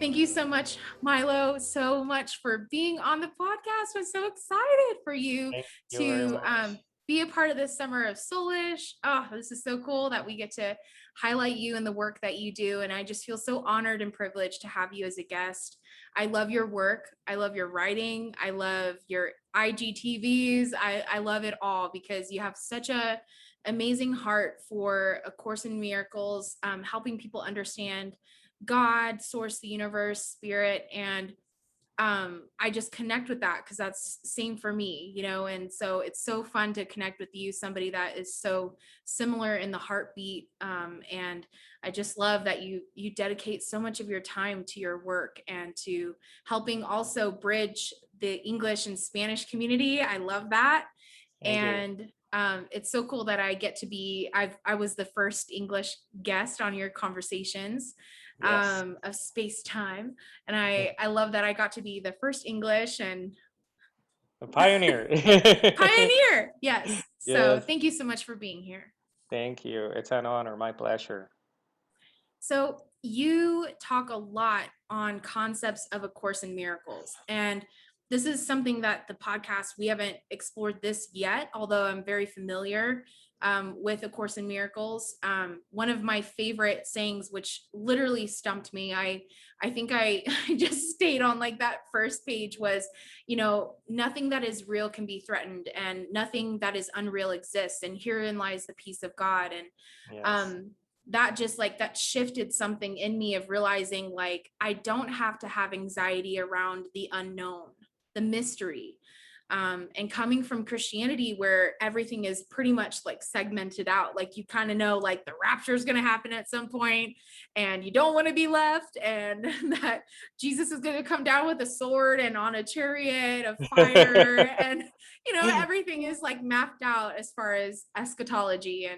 Thank you so much, Milo, so much for being on the podcast. I'm so excited for you Thank you very to much. be a part of this summer of Soulish. Oh, this is so cool that we get to highlight you and the work that you do. And I just feel so honored and privileged to have you as a guest. I love your work. I love your writing. I love your IGTVs. I love it all because you have such a amazing heart for A Course in Miracles, helping people understand God, source, the universe, spirit. And I just connect with that because that's same for me, and so it's so fun to connect with you, somebody that is so similar in the heartbeat. And I just love that you dedicate so much of your time to your work and to helping also bridge the English and Spanish community. I love that. Thank you. And it's so cool that I get to be, I was the first English guest on your conversations Yes. of space time. And I love that I got to be the first English and A pioneer. pioneer. Yes. So Yes. thank you so much for being here. Thank you. It's an honor. My pleasure. So you talk a lot on concepts of A Course in Miracles. And this is something that the podcast, we haven't explored this yet, although I'm very familiar with A Course in Miracles. One of my favorite sayings, which literally stumped me, I think I just stayed on like that first page was, nothing that is real can be threatened and nothing that is unreal exists. And herein lies the peace of God. And Yes. um, that just like that shifted something in me of realizing like I don't have to have anxiety around the unknown, the mystery. And coming from Christianity, where everything is pretty much like segmented out, like you kind of know, like the rapture is going to happen at some point, and you don't want to be left, and that Jesus is going to come down with a sword and on a chariot of fire, and everything is like mapped out as far as eschatology.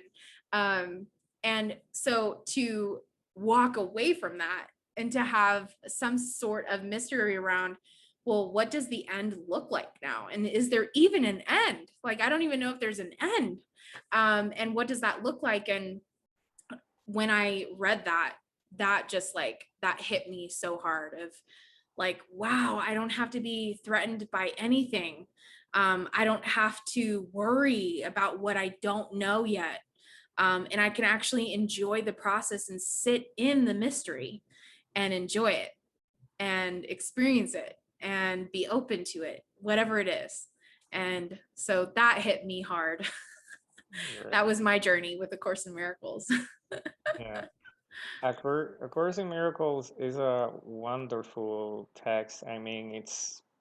And so to walk away from that and to have some sort of mystery around, well, what does the end look like now? And is there even an end? Like, I don't even know if there's an end. And what does that look like? And when I read that, that just like, that hit me so hard of like, wow, I don't have to be threatened by anything. I don't have to worry about what I don't know yet. And I can actually enjoy the process and sit in the mystery and enjoy it and experience it and be open to it, whatever it is. And so that hit me hard. Right. That was my journey with A Course in Miracles. Yeah. A Course in Miracles is a wonderful text. I mean,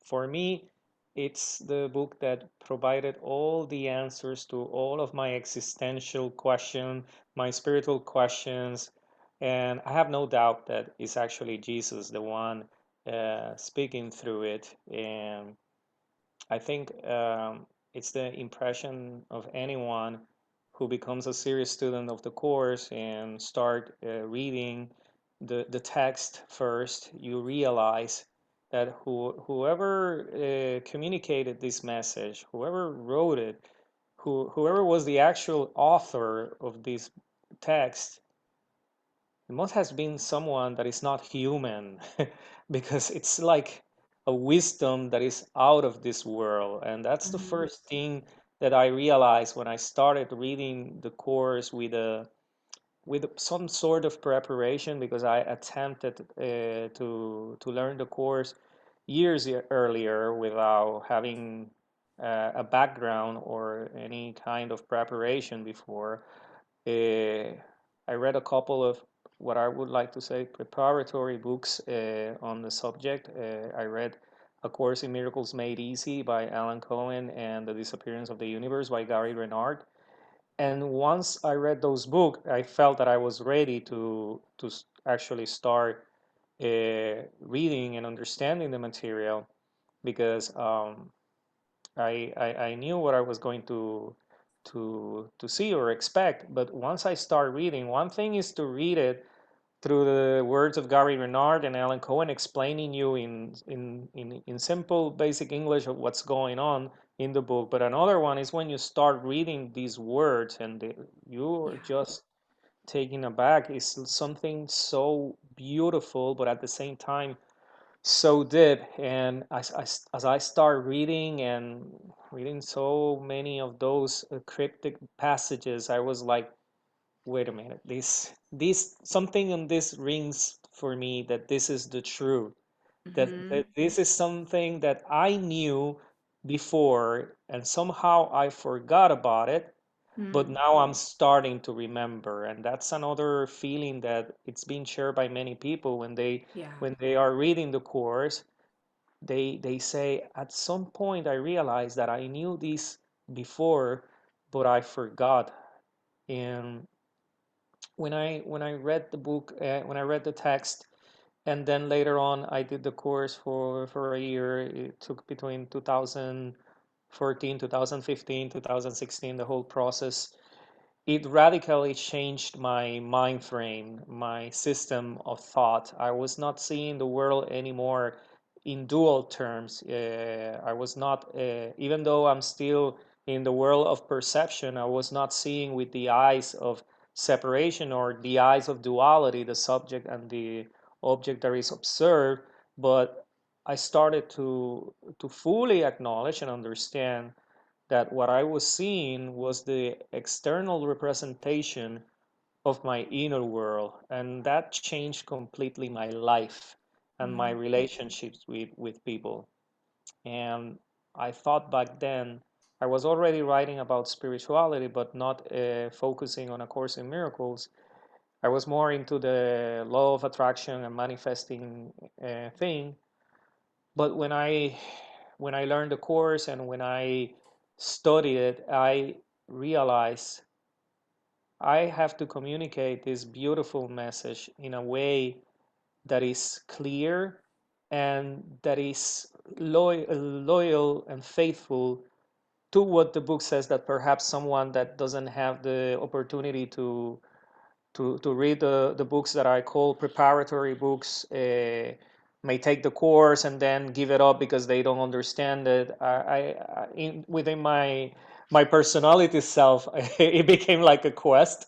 for me, it's the book that provided all the answers to all of my existential questions, my spiritual questions, and I have no doubt that it's actually Jesus, the one speaking through it. And I think it's the impression of anyone who becomes a serious student of the course and start reading the text first. You realize that whoever communicated this message, whoever wrote it, whoever was the actual author of this text, it must have been someone that is not human because it's like a wisdom that is out of this world. And that's the Mhm. first thing that I realized when I started reading the course with some sort of preparation, because I attempted to learn the course years earlier without having a background or any kind of preparation before. Uh, I read a couple of what I would like to say preparatory books on the subject. I read A Course in Miracles Made Easy by Alan Cohen and The Disappearance of the Universe by Gary Renard. And once I read those books, I felt that I was ready to actually start reading and understanding the material because I knew what I was going to see or expect. But once I start reading, one thing is to read it through the words of Gary Renard and Alan Cohen explaining you in simple basic English of what's going on in the book. But another one is when you start reading these words and you're Yeah. just taken aback. It's something so beautiful, but at the same time so deep. And as I start reading and reading so many of those cryptic passages, I was like, wait a minute, this something in this rings for me that this is the truth. That Mm-hmm. this is something that I knew before and somehow I forgot about it, but Mm. now I'm starting to remember. And that's another feeling that it's being shared by many people Yeah. when they are reading the course. They say, at some point I realized that I knew this before, but I forgot. And when I read the book, when I read the text, and then later on I did the course for a year. It took between 2014, 2015, 2016, the whole process. It radically changed my mind frame, my system of thought. I was not seeing the world anymore in dual terms. I was not, even though I'm still in the world of perception, I was not seeing with the eyes of separation or the eyes of duality, the subject and the object that is observed. But I started to fully acknowledge and understand that what I was seeing was the external representation of my inner world. And that changed completely my life and my Mm-hmm. relationships with people. And I thought back then, I was already writing about spirituality, but not focusing on A Course in Miracles. I was more into the law of attraction and manifesting thing. But when I learned the course and when I studied it, I realized I have to communicate this beautiful message in a way that is clear and that is loyal and faithful to what the book says, that perhaps someone that doesn't have the opportunity to read the books that I call preparatory books, may take the course and then give it up because they don't understand it. Within my personality self, it became like a quest.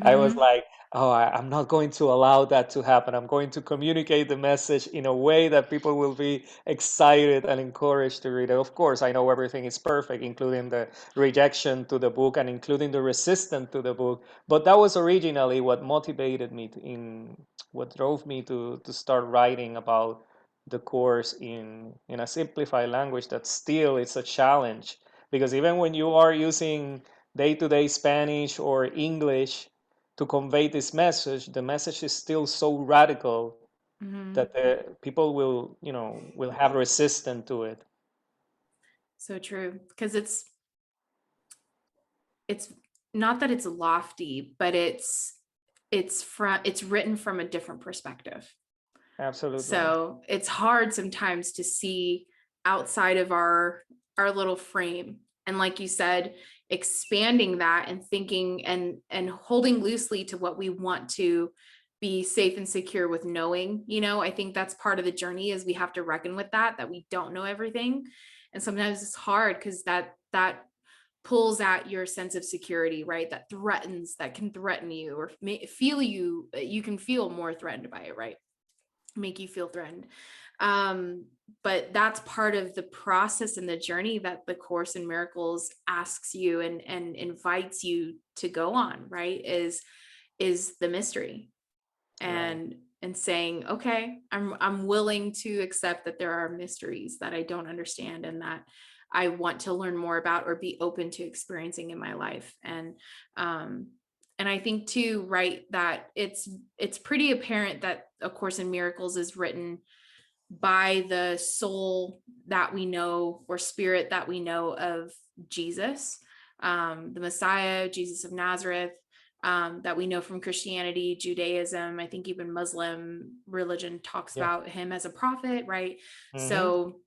I was Mm-hmm. like, oh, I'm not going to allow that to happen. I'm going to communicate the message in a way that people will be excited and encouraged to read it. Of course, I know everything is perfect, including the rejection to the book and including the resistance to the book, but that was originally what motivated me in what drove me to start writing about the course in a simplified language that still it's a challenge, because even when you are using day-to-day Spanish or English to convey this message, the message is still so radical Mm-hmm. that people will have resistance to it. So true. Because it's not that it's lofty, but it's written from a different perspective. Absolutely. So it's hard sometimes to see outside of our little frame. And like you said, expanding that and thinking and holding loosely to what we want to be safe and secure with knowing, I think that's part of the journey, is we have to reckon with that we don't know everything. And sometimes it's hard because that pulls at your sense of security, right? That can threaten you, or feel you can feel more threatened by it, right? Make you feel threatened. But that's part of the process and the journey that the Course in Miracles asks you and invites you to go on, right? Is the mystery, Right. and saying, okay, I'm willing to accept that there are mysteries that I don't understand and that I want to learn more about or be open to experiencing in my life. Um and I think too, right, that it's pretty apparent that A Course in Miracles is written by the soul that we know, or spirit that we know, of Jesus, the Messiah, Jesus of Nazareth, that we know from Christianity, Judaism. I think even Muslim religion talks Yeah. about him as a prophet, right? Hmm. So,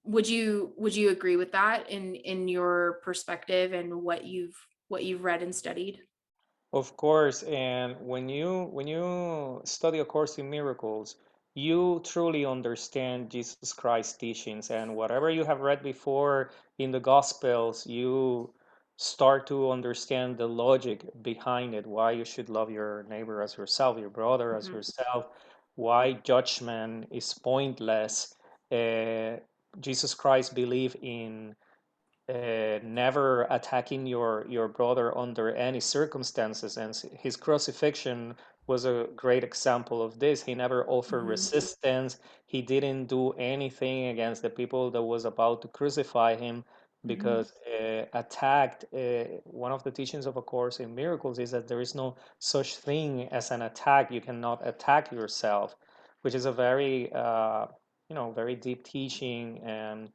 would you agree with that in your perspective and what you've read and studied? Of course, and when you study A Course in Miracles, you truly understand Jesus Christ's teachings, and whatever you have read before in the Gospels, start to understand the logic behind it, why you should love your neighbor as yourself, your brother as Mhm. yourself, why judgment is pointless. uh, Jesus Christ believed in never attacking your brother under any circumstances, and his crucifixion was a great example of this. He never offered Mhm. resistance. He didn't do anything against the people that was about to crucify him, Mhm. because attacked one of the teachings of A Course in Miracles is that there is no such thing as an attack. You cannot attack yourself, which is a very very deep teaching. And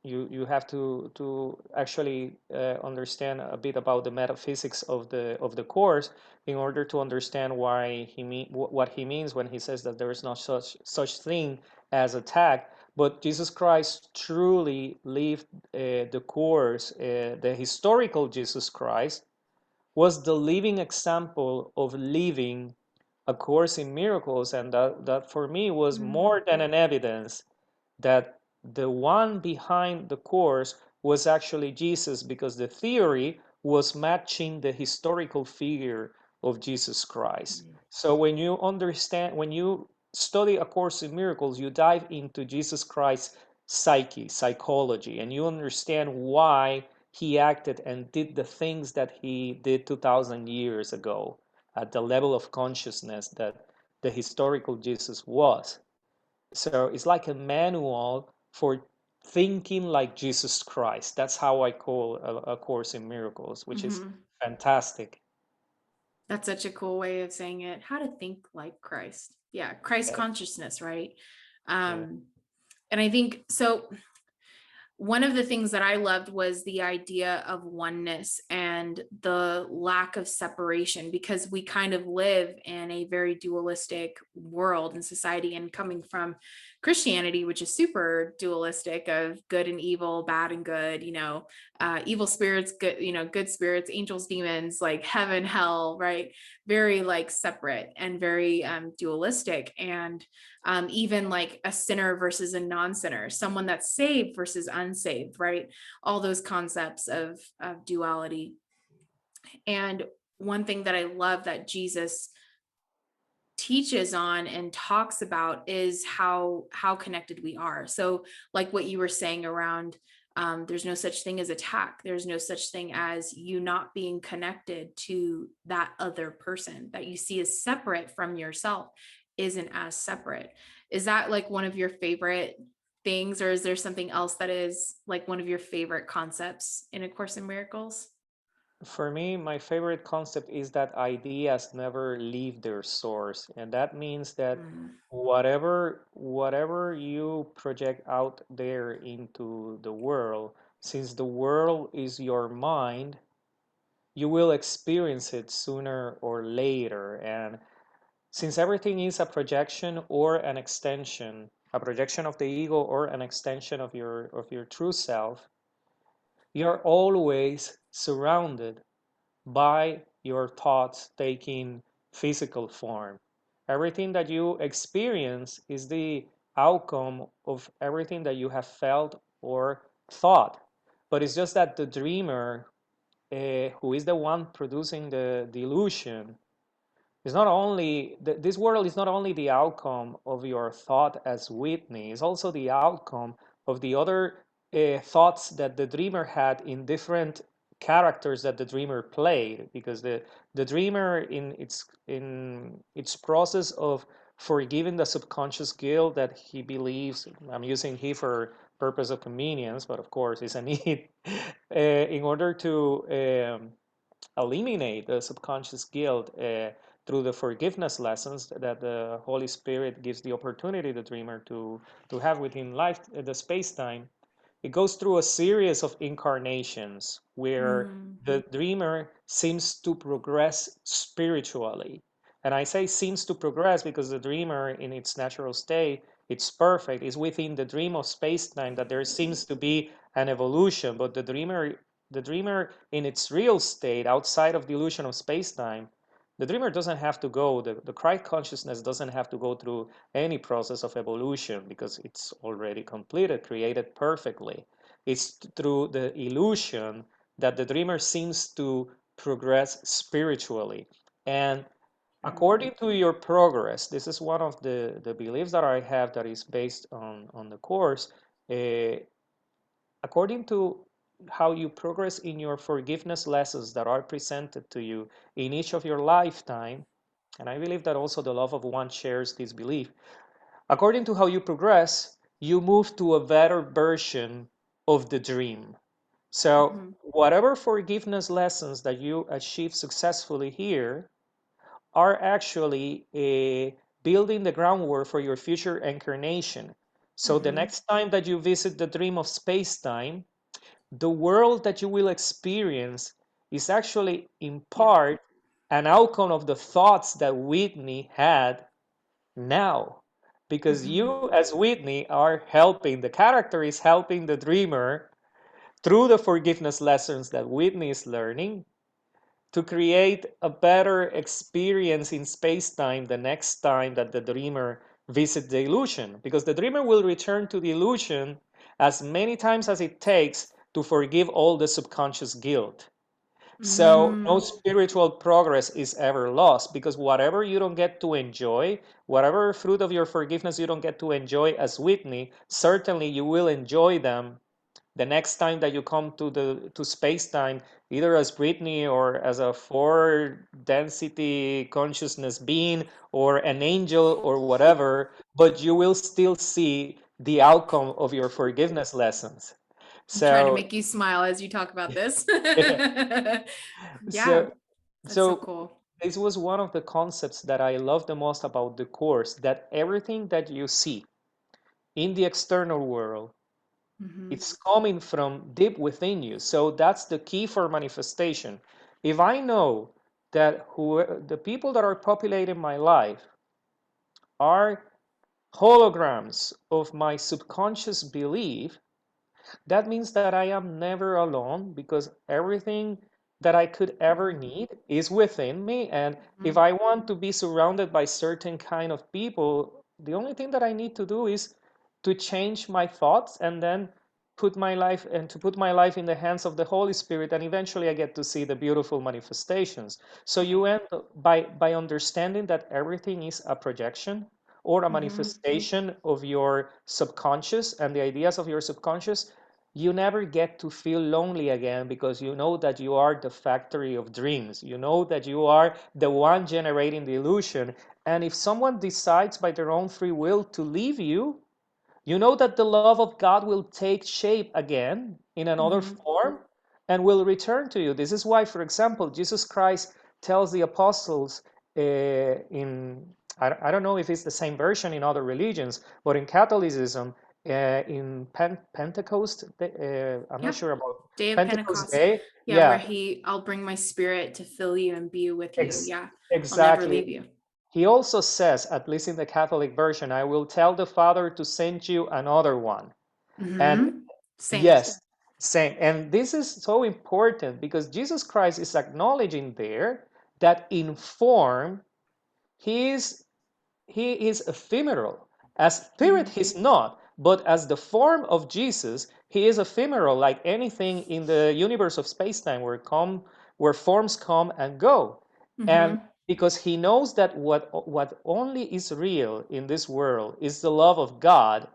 you have to actually understand a bit about the metaphysics of the course in order to understand why what he means when he says that there is no such thing as attack. But Jesus Christ truly lived the course. The historical Jesus Christ was the living example of living A Course in Miracles, and that for me was Mhm. more than an evidence that the one behind the course was actually Jesus, because the theory was matching the historical figure of Jesus Christ. So when you study A Course in Miracles, you dive into Jesus Christ's psychology, and you understand why he acted and did the things that he did 2000 years ago at the level of consciousness that the historical Jesus was. So it's like a manual for thinking like Jesus Christ. That's how I call A Course in Miracles, which is Mhm. fantastic. That's such a cool way of saying it. How to think like Christ. Yeah, Christ Yeah, consciousness, right? yeah. Um, and I think so. One of the things that I loved was the idea of oneness and the lack of separation, because we kind of live in a very dualistic world and society. And coming from Christianity, which is super dualistic of good and evil, bad and good, evil spirits, good, good spirits, angels, demons, like heaven, hell, right? Very like separate and very dualistic. And even like a sinner versus a non-sinner, someone that's saved versus unsaved, right? All those concepts of duality. And one thing that I love that Jesus teaches on and talks about is how connected we are. So like what you were saying around there's no such thing as attack, there's no such thing as you not being connected to that other person that you see as separate from yourself isn't as separate. Is that like one of your favorite things, or is there something else that is like one of your favorite concepts in A Course in Miracles? For me, my favorite concept is that ideas never leave their source, and that means that Mm, whatever you project out there into the world, since the world is your mind, you will experience it sooner or later. And since everything is a projection or an extension, a projection of the ego or an extension of your true self, you're always surrounded by your thoughts taking physical form. Everything that you experience is the outcome of everything that you have felt or thought. But it's just that the dreamer, who is the one producing the illusion, it's not only this world is not only the outcome of your thought as Whitney, it's also the outcome of the other thoughts that the dreamer had in different characters that the dreamer played. Because the dreamer in its process of forgiving the subconscious guilt that he believes, I'm using he for purpose of convenience, but of course it's a need, in order to eliminate the subconscious guilt through the forgiveness lessons that the Holy Spirit gives the opportunity the dreamer to have within life, the space time. It goes through a series of incarnations where mm, the dreamer seems to progress spiritually. And I say seems to progress because the dreamer, in its natural state, it's perfect. It's within the dream of space-time that there seems to be an evolution. But the dreamer in its real state, outside of the illusion of space-time, the dreamer doesn't have to go, the Christ consciousness doesn't have to go through any process of evolution because it's already completed, created perfectly. It's through the illusion that the dreamer seems to progress spiritually. And according to your progress, this is one of the beliefs that I have that is based on the course. Uh, According to how you progress in your forgiveness lessons that are presented to you in each of your lifetime, and I believe that also the love of one shares this belief. According to how you progress, you move to a better version of the dream. So, Mhm. whatever forgiveness lessons that you achieve successfully here are actually building the groundwork for your future incarnation. So, the Mhm. next time that you visit the dream of space time, the world that you will experience is actually, in Yeah. part, an outcome of the thoughts that Whitney had now. Because Mhm. you, as Whitney, are helping, the character is helping the dreamer through the forgiveness lessons that Whitney is learning to create a better experience in space time the next time that the dreamer visits the illusion. Because the dreamer will return to the illusion as many times as it takes to forgive all the subconscious guilt. So no Mm. spiritual progress is ever lost because whatever you don't get to enjoy, whatever fruit of your forgiveness you don't get to enjoy as Whitney, certainly you will enjoy them the next time that you come to space time, either as Britney or as a four density consciousness being or an angel or whatever, but you will still see the outcome of your forgiveness lessons. I'm trying to So make you smile as you talk about this. Yeah, so that's so so cool. this was one of the concepts that I love the most about the course, that everything that you see in the external world, Mhm. it's coming from deep within you. So that's the key for manifestation. If I know that the people that are populating my life are holograms of my subconscious belief, that means that I am never alone because everything that I could ever need is within me. And if Mhm. I want to be surrounded by certain kind of people, the only thing that I need to do is to change my thoughts and then put my life in the hands of the Holy Spirit, and eventually I get to see the beautiful manifestations. So you Right. end by understanding that everything is a projection or a Mhm. manifestation of your subconscious and the ideas of your subconscious. You never get to feel lonely again because you know that you are the factory of dreams. You know that you are the one generating the illusion. And if someone decides by their own free will to leave you, you know that the love of God will take shape again in another Mhm. form and will return to you. This is why, for example, Jesus Christ tells the apostles in, I don't know if it's the same version in other religions, but in Catholicism, in Pentecost, I'm not Yeah. sure about Day of Pentecost Pentecost. Day. Yeah, where Yeah, I'll bring my spirit to fill you and be with you. ex Yeah. I'll never exactly. leave you. He also says, at least in the Catholic version, I will tell the Father to send you another one. And Mhm. Same. yes, same. And this is so important because Jesus Christ is acknowledging there that in form, he is he is ephemeral. As spirit, Mhm. he's not, but as the form of Jesus, he is ephemeral, like anything in the universe of space-time where forms come and go. And Mhm. because he knows that what only is real in this world is the love of God,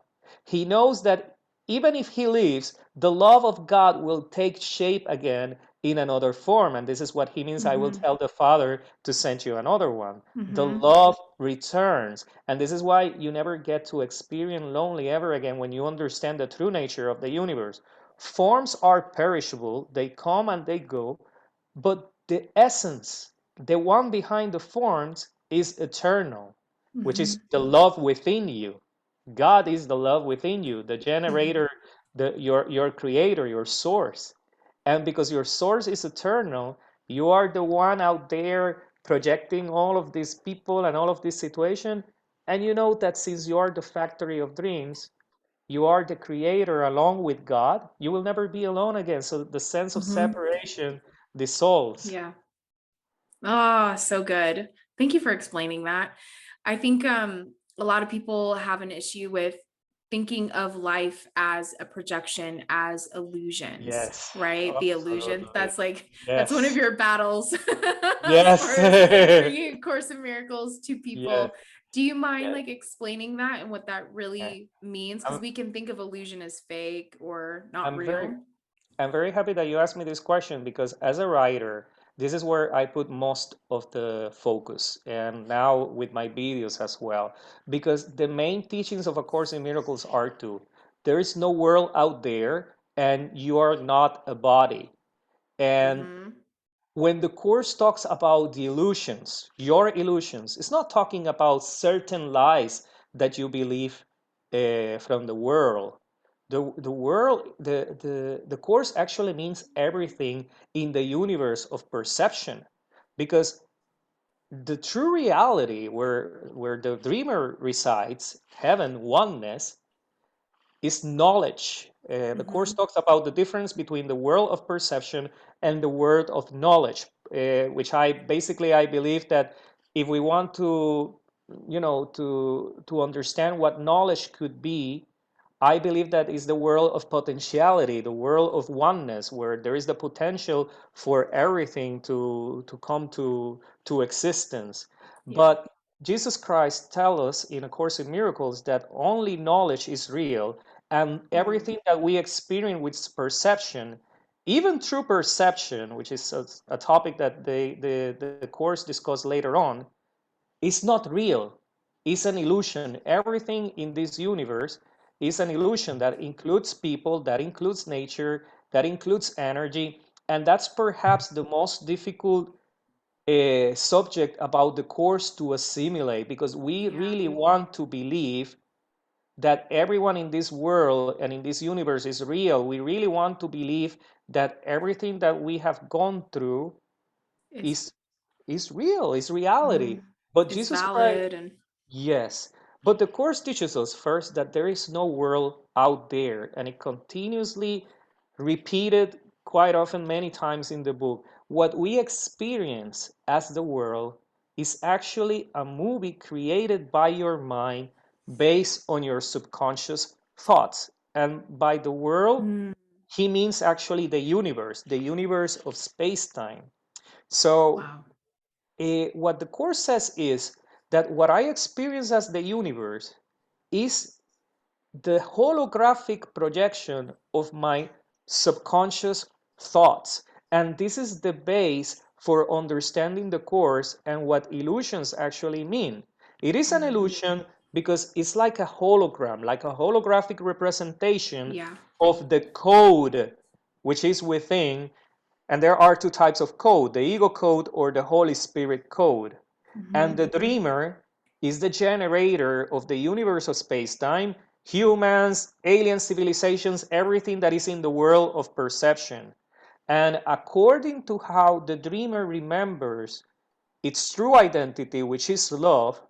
he knows that even if he leaves, the love of God will take shape again in another form. And this is what he means, I will Mhm. tell the Father to send you another one. The Mhm. love returns. And this is why you never get to experience lonely ever again when you understand the true nature of the universe. Forms are perishable, they come and they go, but the essence, the one behind the forms, is eternal, which is Mhm. the love within you. God is the love within you, the Mhm. generator, your creator, your source. And because your source is eternal, you are the one out there projecting all of these people and all of this situation. And you know that since you are the factory of dreams, you are the creator along with God, you will never be alone again. So the sense of Mhm. separation dissolves. Yeah. Oh, so good. Thank you for explaining that. I think a lot of people have an issue with thinking of life as a projection, as illusions, Yes, right? The illusion. absolutely. That's like, that's one of Yes. your battles as Yes. far as like bringing Course in Miracles to Yes. people. Do you mind Yes. like explaining that and what that Yeah. really means? Because I'm, we can think of illusion as fake or not I'm very real. I'm very happy that you asked me this question because as a writer, this is where I put most of the focus, and now with my videos as well. Because the main teachings of A Course in Miracles are two. There is no world out there, and you are not a body. And Mm-hmm. when the Course talks about the illusions, your illusions, it's not talking about certain lies that you believe from the world. The world, the Course actually means everything in the universe of perception. Because the true reality where the dreamer resides, heaven, oneness, is knowledge. The Course Mm-hmm. talks about the difference between the world of perception and the world of knowledge, which I believe that if we want to, to understand what knowledge could be, I believe that is the world of potentiality, the world of oneness, where there is the potential for everything to come to existence. Yeah. But Jesus Christ tells us in A Course in Miracles that only knowledge is real, and Mm. everything that we experience with perception, even through perception, which is a topic that the Course discussed later on, is not real. It's an illusion. Everything in this universe is an illusion that includes people, that includes nature, that includes energy, and that's perhaps the most difficult subject about the Course to assimilate, because we Yeah. really want to believe that everyone in this world and in this universe is real. We really want to believe that everything that we have gone through It's is is real, is reality. mm, But it's Jesus Christ, valid and yes. But the Course teaches us first that there is no world out there, and it continuously repeated quite often, many times in the book. What we experience as the world is actually a movie created by your mind based on your subconscious thoughts. And by the world, mm, he means actually the universe of space time. So wow. what the Course says is that what I experience as the universe is the holographic projection of my subconscious thoughts. And this is the base for understanding the Course and what illusions actually mean. It is an Mm, illusion because it's like a hologram, like a holographic representation yeah. of the code which is within. And there are two types of code, the ego code or the Holy Spirit code. And Mm-hmm. the dreamer is the generator of the universe of space-time, humans, alien civilizations, everything that is in the world of perception. And according to how the dreamer remembers its true identity, which is love,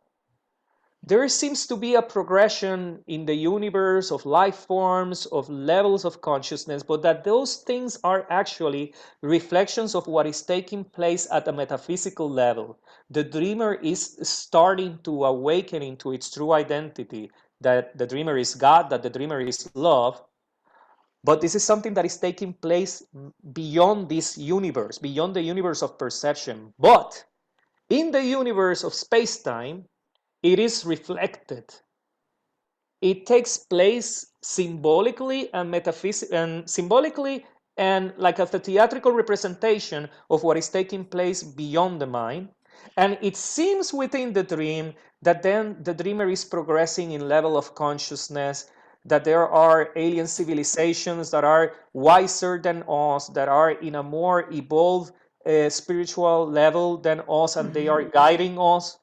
there seems to be a progression in the universe of life forms, of levels of consciousness, but that those things are actually reflections of what is taking place at a metaphysical level. The dreamer is starting to awaken into its true identity, that the dreamer is God, that the dreamer is love. But this is something that is taking place beyond this universe, beyond the universe of perception. But in the universe of space time, it is reflected. It takes place symbolically and like a theatrical representation of what is taking place beyond the mind. And it seems within the dream that then the dreamer is progressing in level of consciousness, that there are alien civilizations that are wiser than us, that are in a more evolved spiritual level than us, and they are Mm-hmm. guiding us.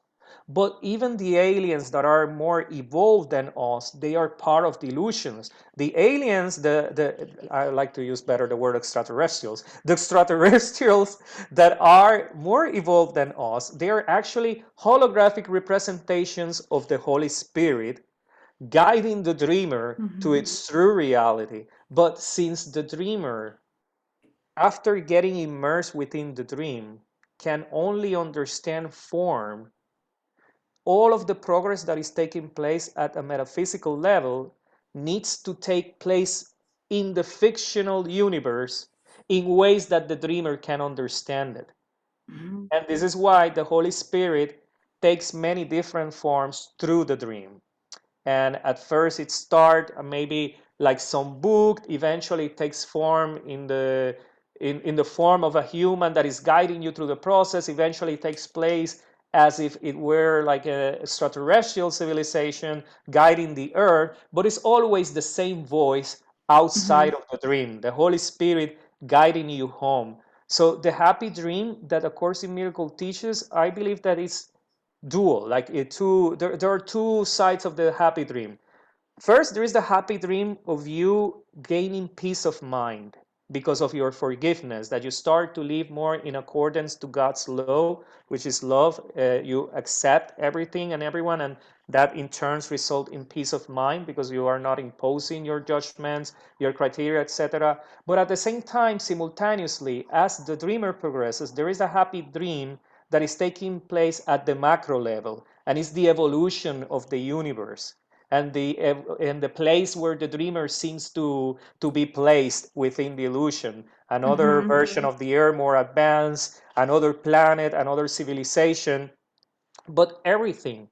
But even the aliens that are more evolved than us, they are part of the illusions. The aliens, the I like to use better the word extraterrestrials. The extraterrestrials that are more evolved than us, they are actually holographic representations of the Holy Spirit guiding the dreamer to Mm-hmm. its true reality. But since the dreamer, after getting immersed within the dream, can only understand form, all of the progress that is taking place at a metaphysical level, needs to take place in the fictional universe in ways that the dreamer can understand it. Mhm. And this is why the Holy Spirit takes many different forms through the dream. And at first it starts maybe like some book, eventually it takes form in the form of a human that is guiding you through the process, eventually it takes place as if it were like a extraterrestrial civilization guiding the earth, but it's always the same voice outside Mhm. of the dream, the Holy Spirit guiding you home. So the happy dream that A Course in Miracle teaches, I believe that it's dual, like there are two sides of the happy dream. First, there is the happy dream of you gaining peace of mind because of your forgiveness, that you start to live more in accordance to God's law, which is love. You accept everything and everyone, and that in turns result in peace of mind because you are not imposing your judgments, your criteria, etc. But at the same time, simultaneously, as the dreamer progresses, there is a happy dream that is taking place at the macro level, and it's the evolution of the universe and the place where the dreamer seems to be placed within the illusion. Another Mhm. version of the earth, more advanced, another planet, another civilization. But everything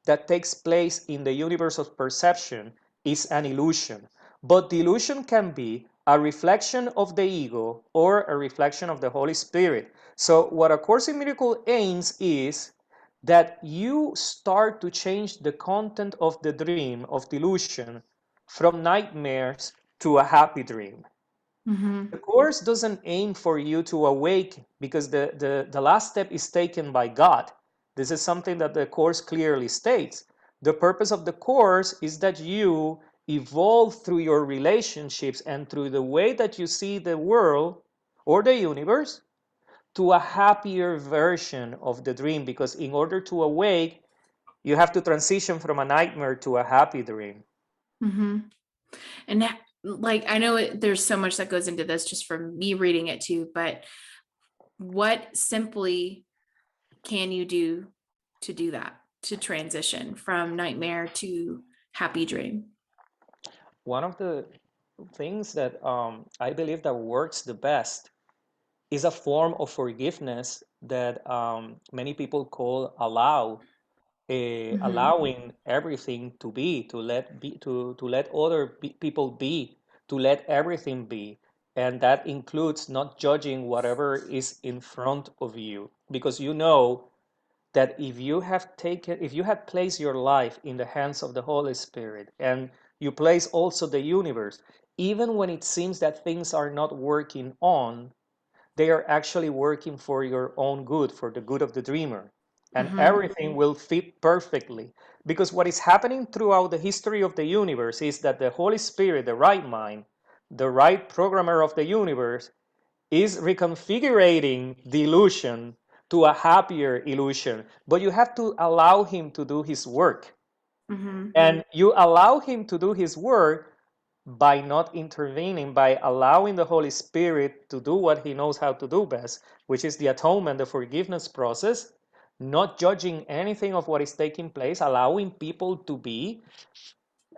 that takes place in the universe of perception is an illusion. But the illusion can be a reflection of the ego or a reflection of the Holy Spirit. So, what A Course in Miracle aims is that you start to change the content of the dream, of the illusion, from nightmares to a happy dream. The Mhm. course doesn't aim for you to awake because the last step is taken by God. This is something that the course clearly states. The purpose of the course is that you evolve through your relationships and through the way that you see the world or the universe to a happier version of the dream, because in order to awake, you have to transition from a nightmare to a happy dream. Mhm. And like I know there's so much that goes into this just from me reading it too, but what simply can you do to do that, to transition from nightmare to happy dream? One of the things that I believe that works the best is a form of forgiveness that many people call Mhm. allowing everything to be, to let people be, to let everything be, and that includes not judging whatever is in front of you, because you know that if you had placed your life in the hands of the Holy Spirit and you place also the universe, even when it seems that things are not working on, they are actually working for your own good, for the good of the dreamer. And Mhm. everything will fit perfectly. Because what is happening throughout the history of the universe is that the Holy Spirit, the right mind, the right programmer of the universe, is reconfiguring the illusion to a happier illusion. But you have to allow him to do his work. Mhm. And you allow him to do his work by not intervening, by allowing the Holy Spirit to do what he knows how to do best, which is the atonement, the forgiveness process, not judging anything of what is taking place, allowing people to be,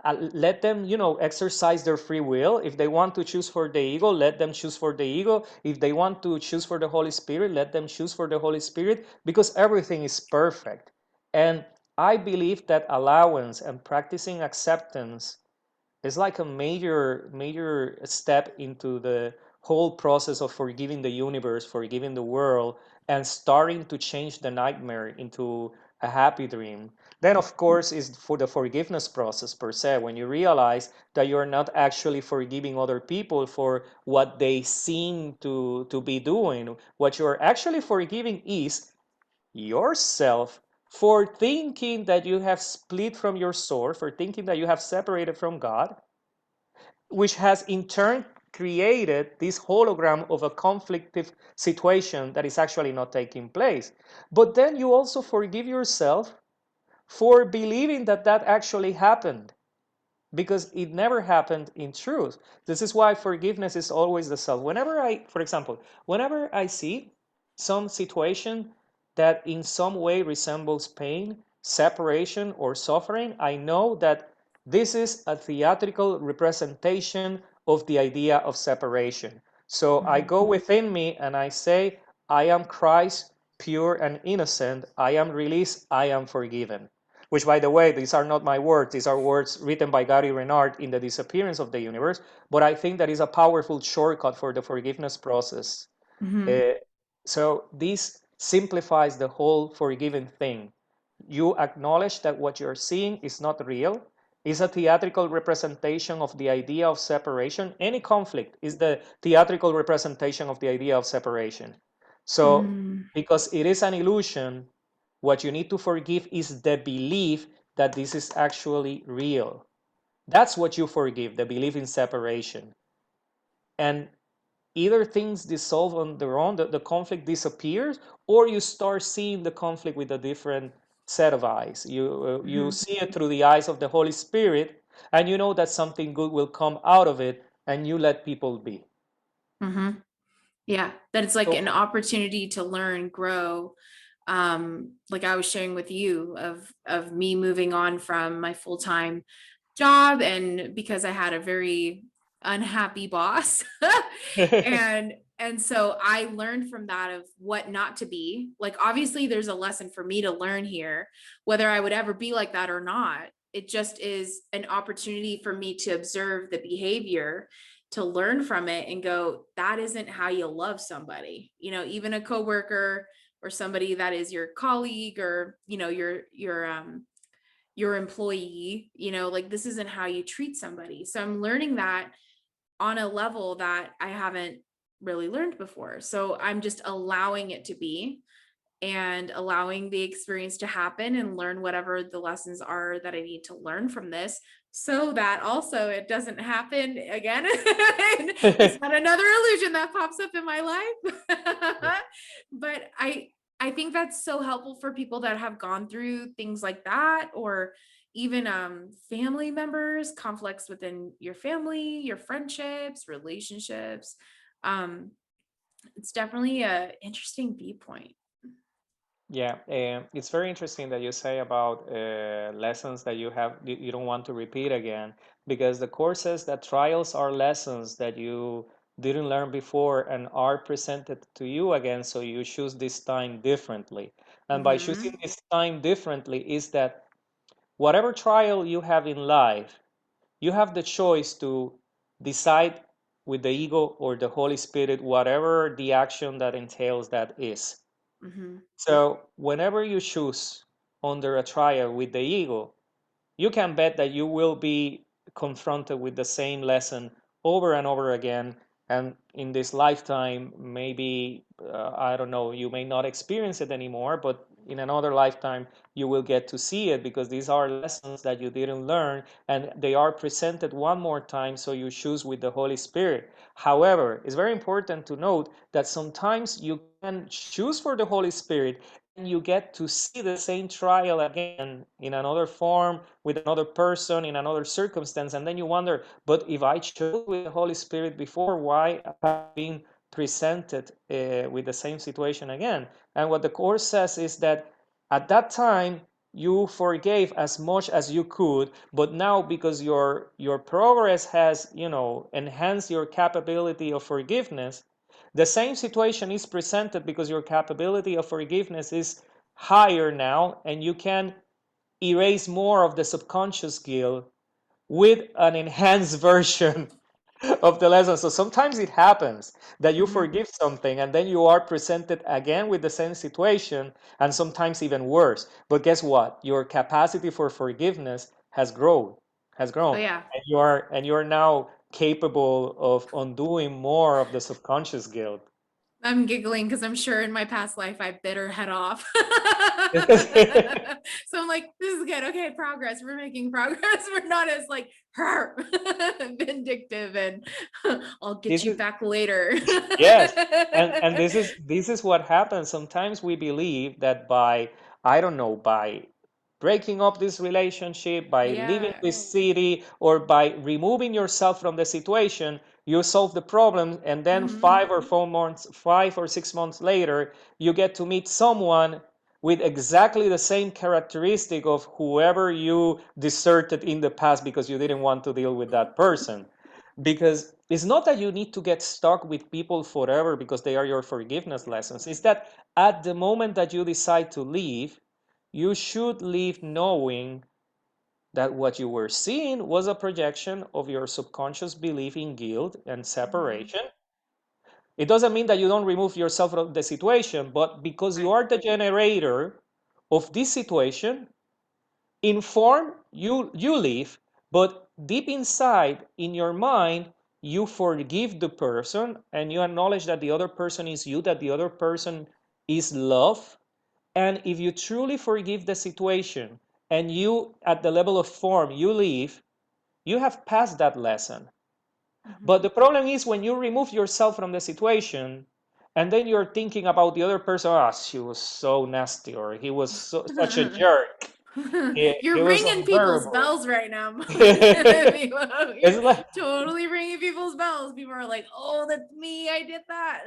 let them, exercise their free will. If they want to choose for the ego, let them choose for the ego. If they want to choose for the Holy Spirit, let them choose for the Holy Spirit, because everything is perfect. And I believe that allowance and practicing acceptance is like a major step into the whole process of forgiving the universe, forgiving the world, and starting to change the nightmare into a happy dream. Then, of course, is for the forgiveness process per se, when you realize that you're not actually forgiving other people for what they seem to be doing. What you're actually forgiving is yourself for thinking that you have split from your source, for thinking that you have separated from God, which has in turn created this hologram of a conflictive situation that is actually not taking place. But then you also forgive yourself for believing that that actually happened, because it never happened in truth. This is why forgiveness is always the self. For example, whenever I see some situation that in some way resembles pain, separation, or suffering, I know that This is a theatrical representation of the idea of separation. So I Mhm. go within me and I say, I am Christ, pure and innocent. I am released. I am forgiven. Which, by the way, these are not my words. These are words written by Gary Renard in The Disappearance of the Universe. But I think that is a powerful shortcut for the forgiveness process. Mhm. Uh, so this simplifies the whole forgiving thing. You acknowledge that what you're seeing is not real, is a theatrical representation of the idea of separation. Any conflict is the theatrical representation of the idea of separation. So, Mm. because it is an illusion, what you need to forgive is the belief that this is actually real. That's what you forgive, the belief in separation. And either things dissolve on their own, the conflict disappears, or you start seeing the conflict with a different set of eyes. You Mhm. see it through the eyes of the Holy Spirit, and you know that something good will come out of it, and you let people be. Mhm. Yeah, that it's like an So, opportunity to learn, grow. Like I was sharing with you of me moving on from my full-time job, and because I had a very unhappy boss. And so I learned from that of what not to be. Like obviously there's a lesson for me to learn here, whether I would ever be like that or not. It just is an opportunity for me to observe the behavior, to learn from it and go, that isn't how you love somebody. Even a coworker or somebody that is your colleague, or your employee, like this isn't how you treat somebody. So I'm learning that on a level that I haven't really learned before. So I'm just allowing it to be, and allowing the experience to happen, and learn whatever the lessons are that I need to learn from this, so that also it doesn't happen again. It's not another illusion that pops up in my life. But I think that's so helpful for people that have gone through things like that, or even family members, conflicts within your family, your friendships, relationships. um it's definitely a interesting viewpoint. yeah, it's very interesting that you say about lessons that you don't want to repeat again, because the course says that trials are lessons that you didn't learn before and are presented to you again, so you choose this time differently. And by choosing Mm-hmm. this time differently is that whatever trial you have in life, you have the choice to decide with the ego or the Holy Spirit, whatever the action that entails that is. Mm-hmm. So whenever you choose under a trial with the ego, you can bet that you will be confronted with the same lesson over and over again. And in this lifetime, maybe, I don't know, you may not experience it anymore, but in another lifetime, you will get to see it, because these are lessons that you didn't learn and they are presented one more time. So you choose with the Holy Spirit. However, it's very important to note that sometimes you can choose for the Holy Spirit and you get to see the same trial again in another form, with another person, in another circumstance, and then you wonder, but if I chose with the Holy Spirit before, why am I being presented with the same situation again? And what the Course says is that at that time you forgave as much as you could, but now, because your progress has, enhanced your capability of forgiveness, the same situation is presented because your capability of forgiveness is higher now, and you can erase more of the subconscious guilt with an enhanced version of the lesson. So sometimes it happens that you Mm-hmm. forgive something and then you are presented again with the same situation, and sometimes even worse. But guess what? Your capacity for forgiveness has grown, Oh yeah. and you are now capable of undoing more of the subconscious guilt. I'm giggling because I'm sure in my past life I bit her head off. So I'm like, this is good. Okay, progress. We're making progress. We're not as like her vindictive and I'll get this you is back later. Yes, and this is what happens. Sometimes we believe that by, I don't know, by breaking up this relationship, by leaving Yeah. this city, or by removing yourself from the situation, you solve the problem, and then Hmm. 5 or 6 months later, you get to meet someone with exactly the same characteristic of whoever you deserted in the past because you didn't want to deal with that person. Because it's not that you need to get stuck with people forever because they are your forgiveness lessons. It's that at the moment that you decide to leave, you should leave knowing that what you were seeing was a projection of your subconscious belief in guilt and Mhm. separation. It doesn't mean that you don't remove yourself from the situation, but because you Right. are the generator of this situation, in form you live, but deep inside in your mind, you forgive the person and you acknowledge that the other person is you, that the other person is love. And if you truly forgive the situation and you, at the level of form, you live, you have passed that lesson. But Mhm. the problem is when you remove yourself from the situation and then you're thinking about the other person, ah, she was so nasty or he was such a jerk. He You're was ringing people's unbearable. bells right now. It's You're like totally ringing people's bells. People are like, "Oh, that's me. I did that."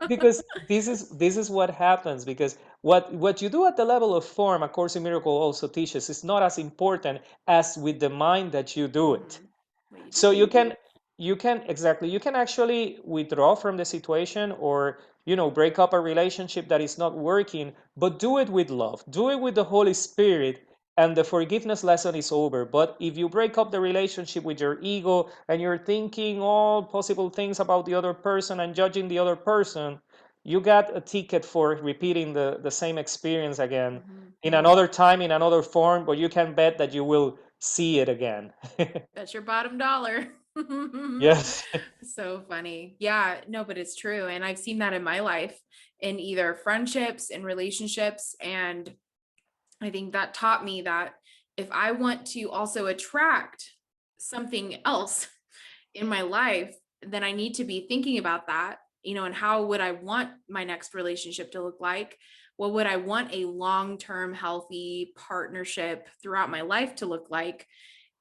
because this is what happens because what you do at the level of form, A Course in Miracle also teaches, is not as important as with the mind that you do it. Mhm. What you So do. you can exactly, you can actually withdraw from the situation or break up a relationship that is not working, but do it with love, do it with the Holy Spirit, and the forgiveness lesson is over. But if you break up the relationship with your ego and you're thinking all possible things about the other person and judging the other person, you got a ticket for repeating the same experience again Mhm. in another time, in another form, but you can bet that you will see it again. That's your bottom dollar. Yes. So funny. Yeah, no, but it's true. And I've seen that in my life in either friendships and relationships. And I think that taught me that if I want to also attract something else in my life, then I need to be thinking about that, and how would I want my next relationship to look like? What would I want a long-term healthy partnership throughout my life to look like?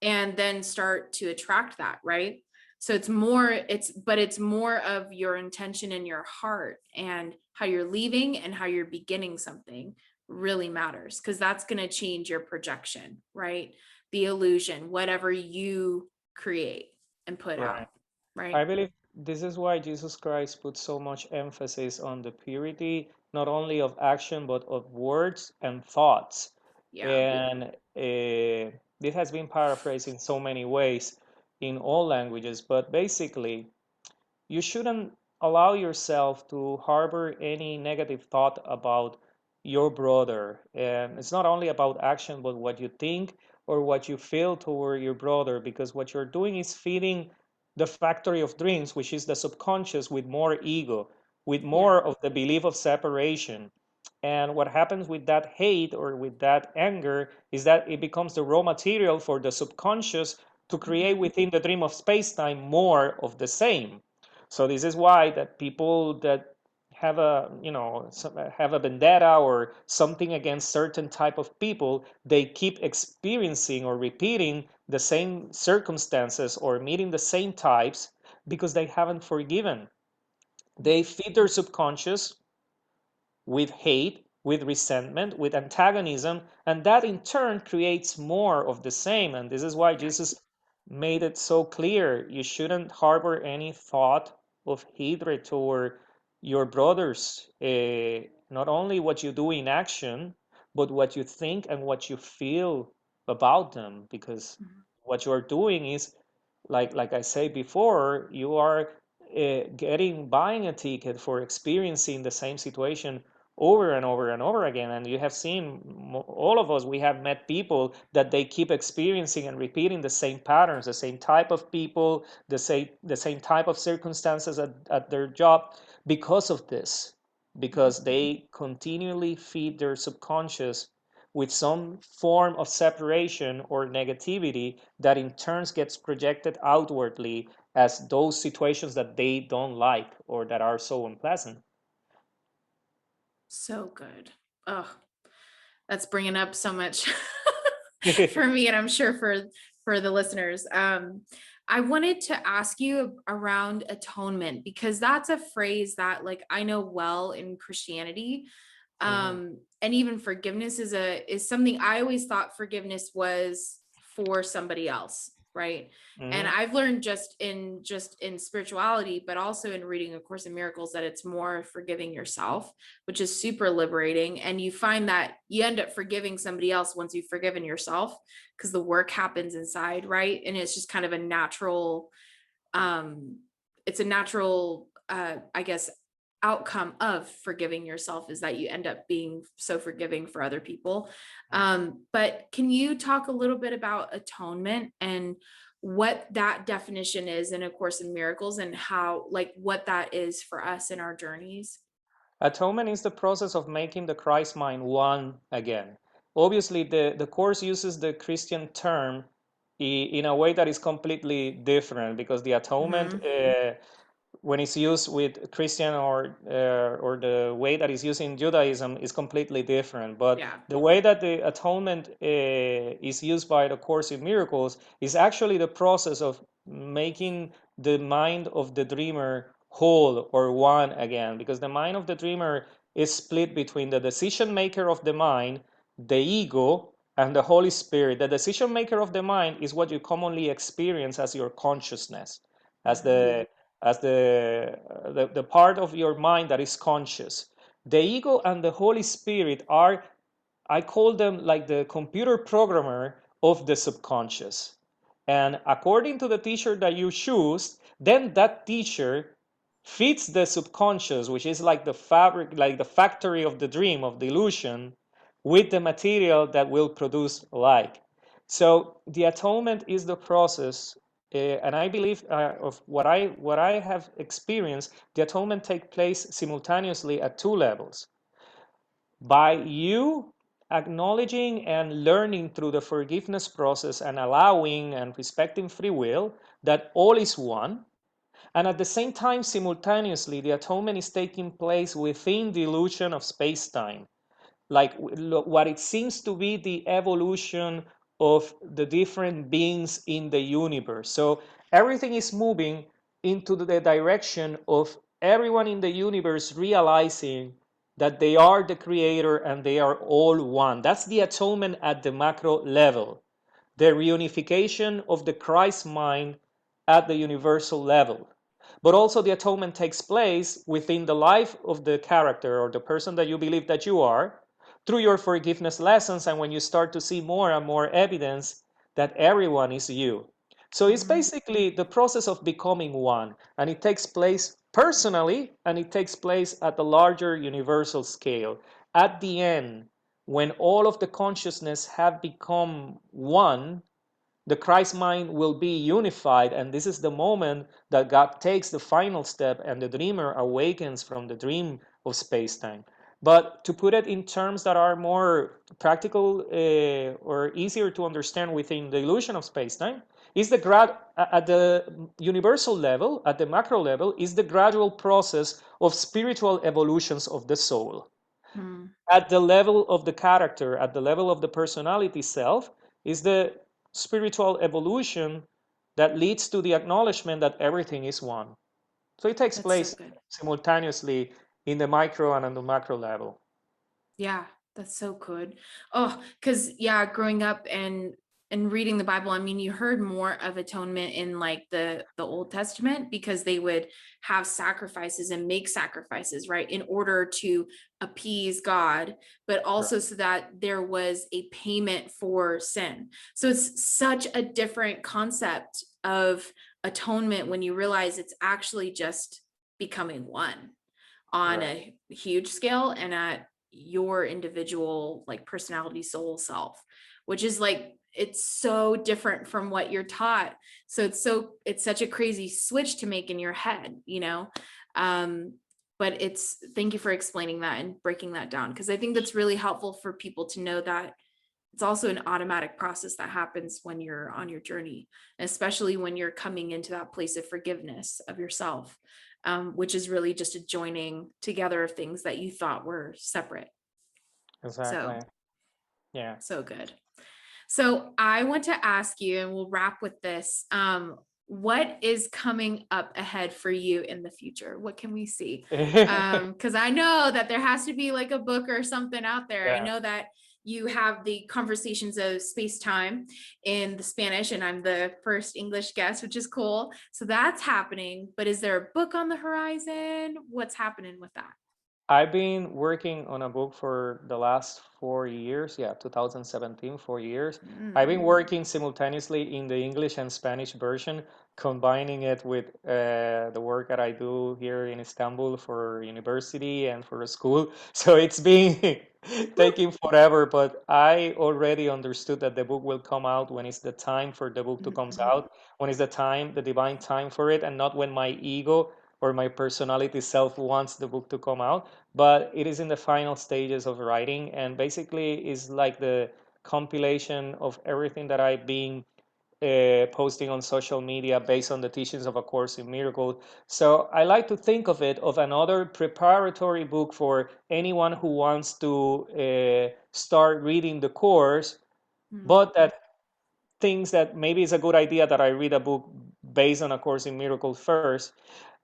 And then start to attract that, right? So it's more of your intention in your heart, and how you're leaving and how you're beginning something really matters, because that's going to change your projection, right? The illusion, whatever you create and put out, Right. I right? believe this is why Jesus Christ put so much emphasis on the purity, not only of action, but of words and thoughts. Yeah. And this has been paraphrased in so many ways in all languages, but basically, you shouldn't allow yourself to harbor any negative thought about your brother. And it's not only about action, but what you think or what you feel toward your brother, because what you're doing is feeding the factory of dreams, which is the subconscious, with more ego, with Yeah. more of the belief of separation. And what happens with that hate or with that anger is that it becomes the raw material for the subconscious to create Mhm. within the dream of space-time more of the same. So this is why that people that have have a vendetta or something against certain type of people, they keep experiencing or repeating the same circumstances or meeting the same types because they haven't forgiven. They feed their subconscious with hate, with resentment, with antagonism, and that in turn creates more of the same. And this is why Yeah. Jesus made it so clear you shouldn't harbor any thought of hatred toward your brothers. Not only what you do in action, but what you think and what you feel about them, because Mhm. what you are doing is like I said before, you are buying a ticket for experiencing the same situation over and over and over again. And you have seen, all of us, we have met people that they keep experiencing and repeating the same patterns, the same type of people, the same type of circumstances at their job because of this, Mhm. because they continually feed their subconscious with some form of separation or negativity that in turns gets projected outwardly as those situations that they don't like or that are so unpleasant. So good. Oh, that's bringing up so much for me, and I'm sure for the listeners. I wanted to ask you around atonement, because that's a phrase that, like, I know well in Christianity. And even forgiveness is something I always thought forgiveness was for somebody else, right? And I've learned just in spirituality, but also in reading A Course in Miracles, that it's more forgiving yourself, which is super liberating. And you find that you end up forgiving somebody else once you've forgiven yourself, because the work happens inside, right? And it's just kind of a natural, it's a natural, I guess, outcome of forgiving yourself, is that you end up being so forgiving for other people. But can you talk a little bit about atonement and what that definition is in A Course in Miracles, and how, like, what that is for us in our journeys? Atonement is the process of making the Christ mind one again. Obviously, the Course uses the Christian term in a way that is completely different, because the atonement, when it's used with Christian or the way that is used in Judaism, is completely different. But Yeah. the way that the atonement is used by the Course in Miracles is actually the process of making the mind of the dreamer whole or one again, because the mind of the dreamer is split between the decision maker of the mind, the ego, and the Holy Spirit. The decision maker of the mind is what you commonly experience as your consciousness, as the part of your mind that is conscious. The ego and the Holy Spirit are, I call them like the computer programmer of the subconscious. And according to the teacher that you choose, then that teacher feeds the subconscious, which is like the fabric, like the factory of the dream, of the illusion, with the material that will produce light. So the atonement is the process, and I believe of what I have experienced, the atonement takes place simultaneously at two levels. By you acknowledging and learning through the forgiveness process and allowing and respecting free will that all is one, and at the same time, simultaneously, the atonement is taking place within the illusion of space-time, like what it seems to be the evolution of the different beings in the universe. So everything is moving into the direction of everyone in the universe realizing that they are the creator and they are all one. That's the atonement at the macro level, the reunification of the Christ mind at the universal level. But also the atonement takes place within the life of the character or the person that you believe that you are, through your forgiveness lessons, and when you start to see more and more evidence that everyone is you. So it's basically the process of becoming one, and it takes place personally and it takes place at the larger universal scale. At the end, when all of the consciousness have become one, the Christ mind will be unified, and this is the moment that God takes the final step and the dreamer awakens from the dream of space-time. But to put it in terms that are more practical or easier to understand within the illusion of space-time, is at the universal level, at the macro level, is the gradual process of spiritual evolutions of the soul. At the level of the character, at the level of the personality self, is the spiritual evolution that leads to the acknowledgement that everything is one. So it takes That's so place good. simultaneously in the micro and on the macro level. Yeah, that's so good. Oh, because yeah, growing up and reading the Bible, I mean, you heard more of atonement in like the Old Testament, because they would have sacrifices and make sacrifices, right, in order to appease God, but Right. also so that there was a payment for sin. So it's such a different concept of atonement when you realize it's actually just becoming one on Right. a huge scale and at your individual like personality soul self, which is like, it's so different from what you're taught. So it's such a crazy switch to make in your head, you know. But it's, thank you for explaining that and breaking that down, because I think that's really helpful for people to know that it's also an automatic process that happens when you're on your journey, especially when you're coming into that place of forgiveness of yourself, which is really just a joining together of things that you thought were separate. So, Exactly. Yeah. so good. So I want to ask you, and we'll wrap with this. what is coming up ahead for you in the future? What can we see? Because I know that there has to be like a book or something out there. I Yeah. know that you have the Conversations of Space Time in the Spanish, and I'm the first English guest, which is cool. So that's happening. But is there a book on the horizon? What's happening with that? I've been working on a book for the last 4 years. Yeah, 2017, 4 years. I've been Mm. working simultaneously in the English and Spanish version, combining it with the work that I do here in Istanbul for university and for a school. So it's been taking forever, but I already understood that the book will come out when it's the time for the book to comes Mhm. out, when it's the time, the divine time for it, and not when my ego or my personality self wants the book to come out. But it is in the final stages of writing, and basically is like the compilation of everything that I've been posting on social media based on the teachings of A Course in Miracles. So I like to think of it of another preparatory book for anyone who wants to start reading the course, Mm. but that thinks that maybe it's a good idea that I read a book based on A Course in Miracles first.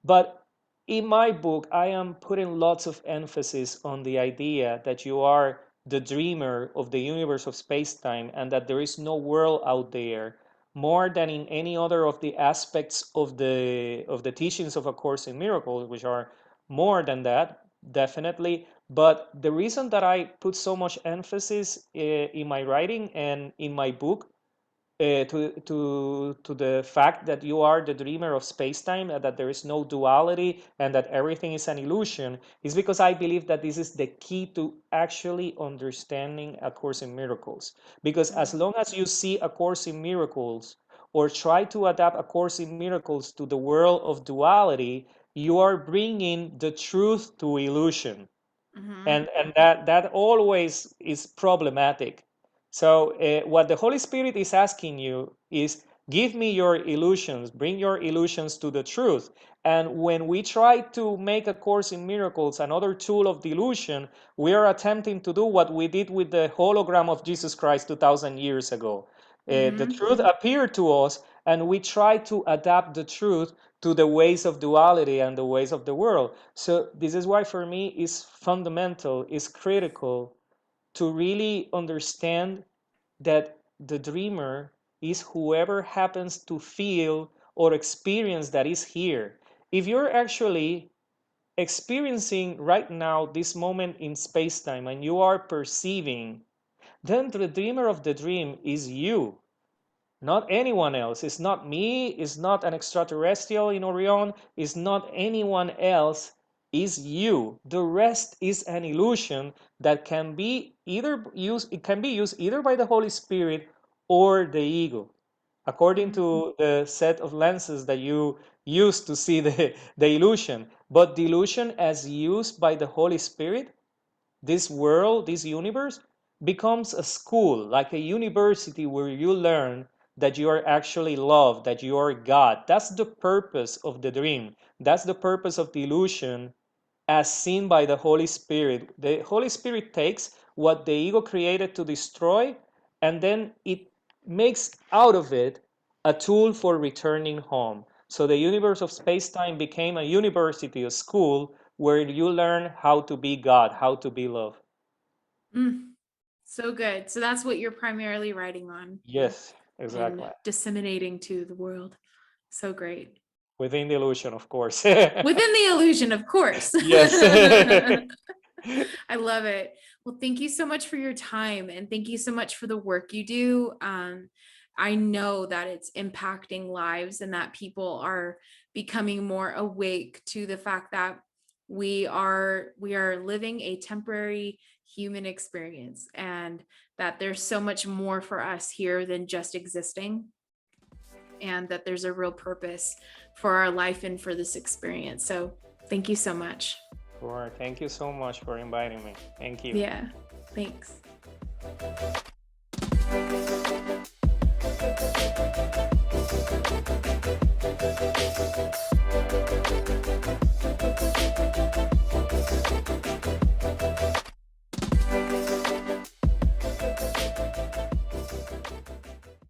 But in my book, I am putting lots of emphasis on the idea that you are the dreamer of the universe of space-time, and that there is no world out there more than in any other of the aspects of the teachings of A Course in Miracles, which are more than that, definitely. But the reason that I put so much emphasis in my writing and in my book to the fact that you are the dreamer of space-time, that there is no duality and that everything is an illusion, is because I believe that this is the key to actually understanding A Course in Miracles. Because as long as you see A Course in Miracles or try to adapt A Course in Miracles to the world of duality, you are bringing the truth to illusion, Mhm. and that always is problematic. So what the Holy Spirit is asking you is, give me your illusions, bring your illusions to the truth. And when we try to make A Course in Miracles another tool of delusion, we are attempting to do what we did with the hologram of Jesus Christ 2000 years ago. The Mhm. truth appeared to us, and we try to adapt the truth to the ways of duality and the ways of the world. So this is why for me it's fundamental, it's critical to really understand that the dreamer is whoever happens to feel or experience that is here. If you're actually experiencing right now this moment in space-time and you are perceiving, then the dreamer of the dream is you, not anyone else. It's not me, it's not an extraterrestrial in Orion, it's not anyone else, it's you. The rest is an illusion that can be either used, it can be used either by the Holy Spirit or the ego, according Mhm. to the set of lenses that you use to see the illusion. But the illusion as used by the Holy Spirit, this world, this universe, becomes a school, like a university where you learn that you are actually loved, that you are God. That's the purpose of the dream. That's the purpose of the illusion as seen by the Holy Spirit. The Holy Spirit takes what the ego created to destroy, and then it makes out of it a tool for returning home. So the universe of space-time became a university, a school where you learn how to be God, how to be love. Mm. So good. So that's what you're primarily writing on Yes, and exactly. disseminating to the world. So great. Within the illusion, of course. Within the illusion, of course. Yes. I love it. Well, thank you so much for your time, and thank you so much for the work you do. I know that it's impacting lives and that people are becoming more awake to the fact that we are living a temporary human experience, and that there's so much more for us here than just existing, and that there's a real purpose for our life and for this experience. So thank you so much. Sure. Thank you so much for inviting me. Thank you. Yeah, thanks.